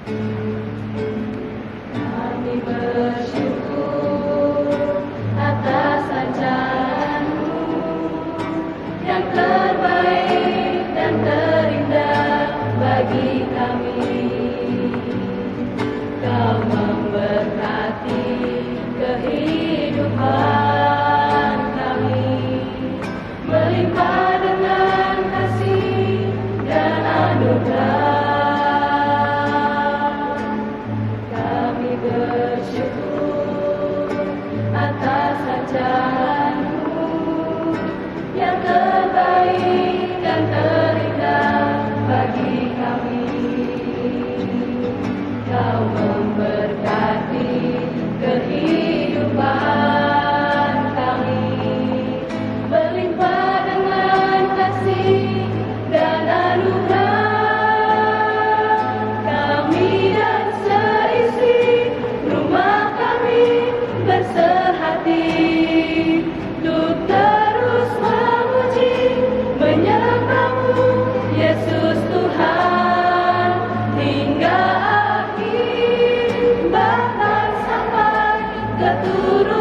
Kami bersyukur atas ajaran-Mu yang terbaik dan terindah bagi kami. Kau memberkati kehidupan kami, melimpah dengan kasih dan anugerah. Kami bersyukur atas ajaran-Mu yang terbaik dan terindah bagi kami. Kau memberkati kehidupan kami, berlimpah dengan kasih dan anugerah. Kami dan seisi rumah kami bersehati untuk terus memuji, menyembah-Mu, Yesus Tuhan, hingga akhir, bahkan sampai keturunan